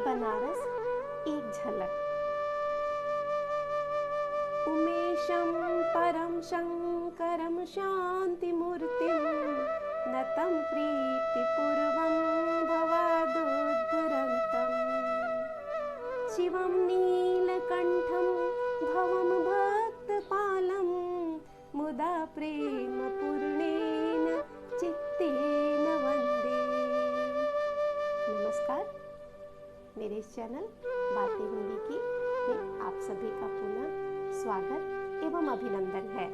बनारस एक झलक। उमेशं परम शंकरं शांतिमूर्तिं नतं प्रीतिपूर्वं भवादुद्धरन्तम् शिवं नीलकण्ठं भवं भक्तपालं मुदा प्रेमपूर्णेन चित्तेन वन्दे। नमस्कार, मेरे इस चैनल बातें हिंदी की में आप सभी का पुनः स्वागत एवं अभिनंदन है।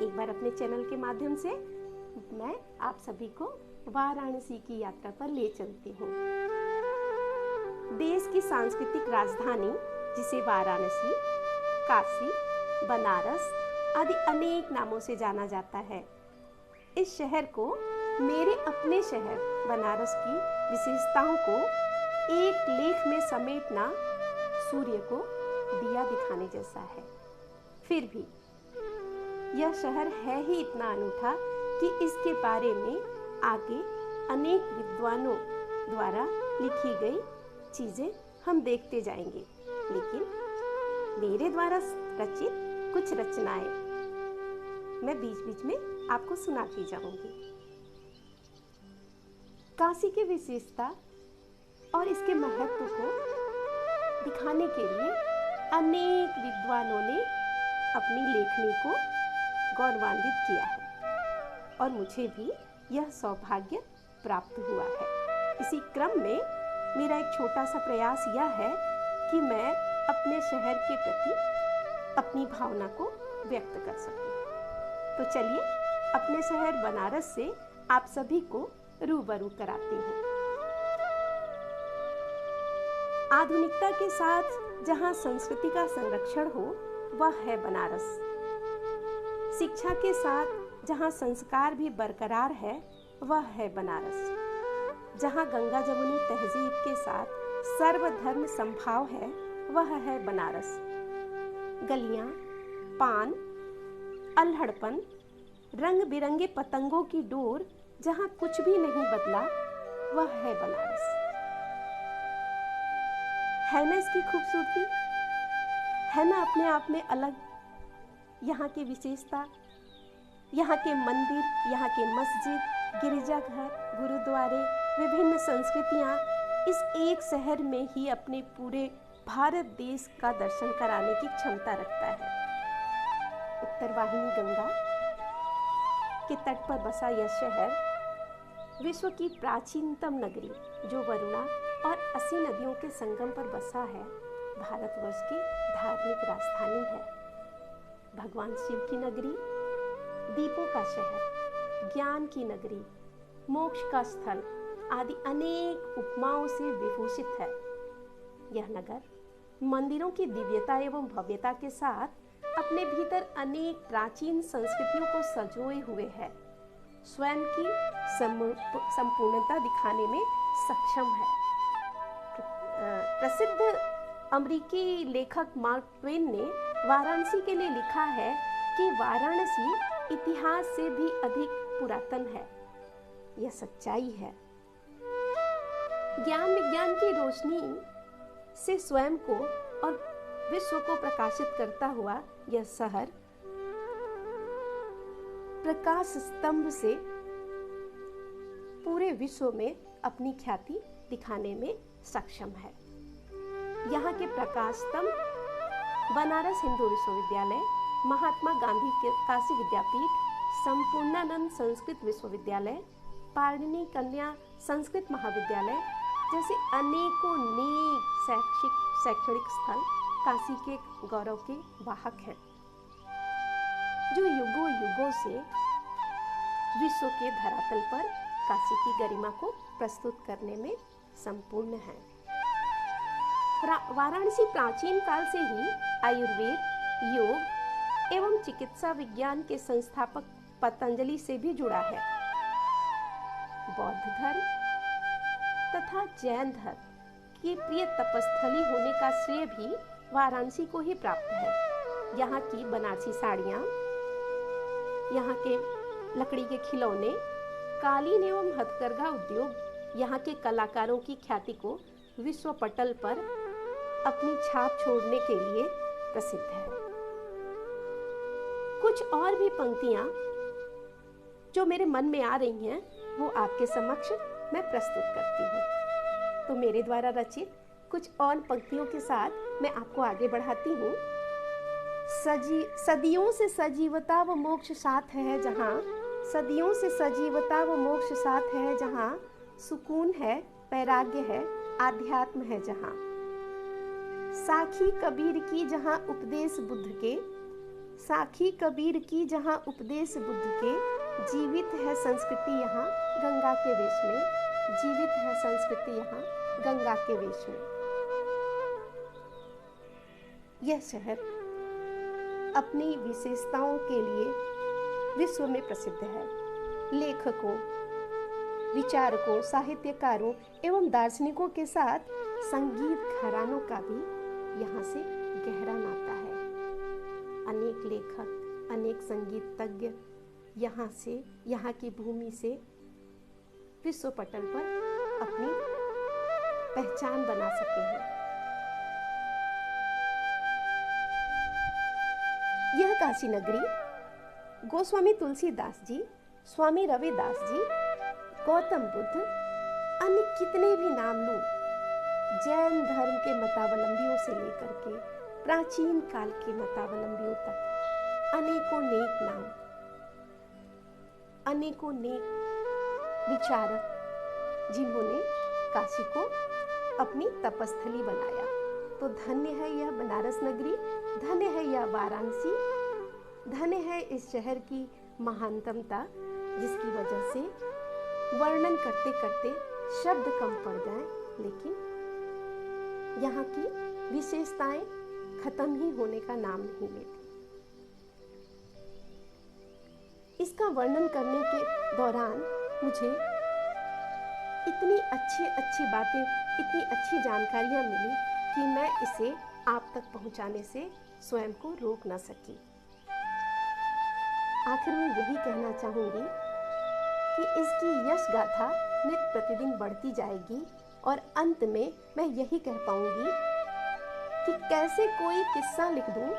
एक बार अपने चैनल के माध्यम से मैं आप सभी को वाराणसी की यात्रा पर ले चलती हूँ। देश की सांस्कृतिक राजधानी जिसे वाराणसी, काशी, बनारस आदि अनेक नामों से जाना जाता है। इस शहर को मेरे अपने शहर बनारस की विशेषताओं को एक लेख में समेटना सूर्य को दिया दिखाने जैसा है। फिर भी यह शहर है ही इतना अनूठा कि इसके बारे में आगे अनेक विद्वानों द्वारा लिखी गई चीजें हम देखते जाएंगे, लेकिन मेरे द्वारा रचित कुछ रचनाएं मैं बीच बीच में आपको सुनाती जाऊंगी। काशी की विशेषता और इसके महत्व को दिखाने के लिए अनेक विद्वानों ने अपनी लेखनी को गौरवान्वित किया है और मुझे भी यह सौभाग्य प्राप्त हुआ है। इसी क्रम में मेरा एक छोटा सा प्रयास यह है कि मैं अपने शहर के प्रति अपनी भावना को व्यक्त कर सकूं। तो चलिए अपने शहर बनारस से आप सभी को रूबरू कराती हूँ। आधुनिकता के साथ जहाँ संस्कृति का संरक्षण हो वह है बनारस। शिक्षा के साथ जहाँ संस्कार भी बरकरार है वह है बनारस। जहाँ गंगा जमुनी तहजीब के साथ सर्वधर्म संभाव है वह है बनारस। गलियां, पान, अल्हड़पन, रंग बिरंगे पतंगों की डोर जहाँ कुछ भी नहीं बदला वह है बनारस। है ना इसकी खूबसूरती, है ना अपने आप में अलग यहाँ की विशेषता। यहाँ के मंदिर, यहाँ के मस्जिद, गिरजाघर, गुरुद्वारे, विभिन्न संस्कृतियाँ इस एक शहर में ही अपने पूरे भारत देश का दर्शन कराने की क्षमता रखता है। उत्तर वाहिनी गंगा के तट पर बसा यह शहर विश्व की प्राचीनतम नगरी जो वरुणा और 80 नदियों के संगम पर बसा है, भारतवर्ष की धार्मिक राजधानी है। भगवान शिव की नगरी, दीपों का शहर, ज्ञान की नगरी, मोक्ष का स्थल आदि अनेक उपमाओं से विभूषित है। यह नगर मंदिरों की दिव्यता एवं भव्यता के साथ अपने भीतर अनेक प्राचीन संस्कृतियों को संजोए हुए है। स्वयं की संपूर्णता दिखाने में सक्षम है। प्रसिद्ध अमेरिकी लेखक मार्क ट्वेन ने वाराणसी के लिए लिखा है कि वाराणसी इतिहास से भी अधिक पुरातन है। यह सच्चाई है। ज्ञान विज्ञान की रोशनी से स्वयं को और विश्व को प्रकाशित करता हुआ यह शहर प्रकाश स्तंभ से पूरे विश्व में अपनी ख्याति दिखाने में सक्षम है। यहाँ के प्रकाश स्तंभ बनारस हिंदू विश्वविद्यालय, महात्मा गांधी के काशी विद्यापीठ, संपूर्णानंद संस्कृत विश्वविद्यालय, पाणिनि कन्या संस्कृत महाविद्यालय जैसे अनेकों नेक शैक्षणिक स्थल काशी के गौरव के वाहक हैं, जो युगों युगों से विश्व के धरातल पर काशी की गरिमा को प्रस्तुत करने में संपूर्ण है। वाराणसी प्राचीन काल से ही आयुर्वेद, योग एवं चिकित्सा विज्ञान के संस्थापक पतंजलि से भी जुड़ा है। बौद्ध धर्म तथा जैन धर्म की प्रिय तपस्थली होने का श्रेय भी वाराणसी को ही प्राप्त है। यहाँ की बनारसी साड़ियाँ, यहाँ के लकड़ी के खिलौने, कालीन एवं हथकरघा उद्योग यहाँ के कलाकारों की ख्याति को विश्व पटल पर अपनी छाप छोड़ने के लिए प्रसिद्ध है। कुछ और भी पंक्तियां जो मेरे मन में आ रही हैं वो आपके समक्ष मैं प्रस्तुत करती हूँ। तो मेरे द्वारा रचित कुछ और पंक्तियों के साथ मैं आपको आगे बढ़ाती हूँ। सदियों से सजीवता व मोक्ष साथ है जहाँ, सदियों से सजीवता व मोक्ष साथ है जहाँ, सुकून है, वैराग्य है, आध्यात्म है जहाँ। साखी कबीर की जहाँ उपदेश बुद्ध के, साखी कबीर की जहाँ उपदेश बुद्ध के, जीवित है संस्कृति यहाँ गंगा के वेश में, जीवित है संस्कृति यहाँ गंगा के वेश में। यह शहर अपनी विशेषताओं के लिए विश्व में प्रसिद्ध है। लेखकों, विचारकों, साहित्यकारों एवं दार्शनिकों के साथ संगीत घरानों का भी यहाँ से गहरा नाता है। अनेक लेखक, अनेक संगीतज्ञ यहाँ से, यहाँ की भूमि से विश्व पटल पर अपनी पहचान बना सके हैं। यह काशी नगरी गोस्वामी तुलसीदास जी, स्वामी रविदास जी, गौतम बुद्ध, अन्य कितने भी नाम लूं, जैन धर्म के मतावलंबियों से लेकर के प्राचीन काल के मतावलंबियों तक अनेकों नेक नाम, अनेकों नेक विचारक जिन्होंने काशी को अपनी तपस्थली बनाया। तो धन्य है यह बनारस नगरी, धन्य है यह वाराणसी, धन्य है इस शहर की महानतमता, जिसकी वजह से वर्णन करते करते शब्द कम पड़ जाएं, लेकिन यहाँ की विशेषताएं खत्म ही होने का नाम नहीं लेती। इसका वर्णन करने के दौरान मुझे इतनी अच्छी बातें, इतनी अच्छी जानकारियाँ मिली कि मैं इसे आप तक पहुँचाने से स्वयं को रोक न सकी। आखिर में यही कहना चाहूँगी कि इसकी यश गाथा नित्य प्रतिदिन बढ़ती जाएगी और अंत में मैं यही कह पाऊँगी कि कैसे कोई किस्सा लिख दूँ,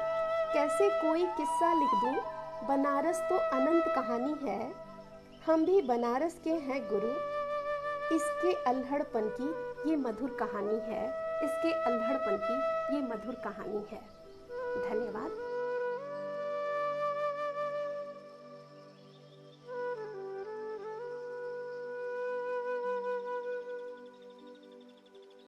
कैसे कोई किस्सा लिख दूँ, बनारस तो अनंत कहानी है, हम भी बनारस के हैं गुरु, इसके अल्हड़पन की ये मधुर कहानी है, इसके अल्हड़पन की ये मधुर कहानी है। धन्यवाद।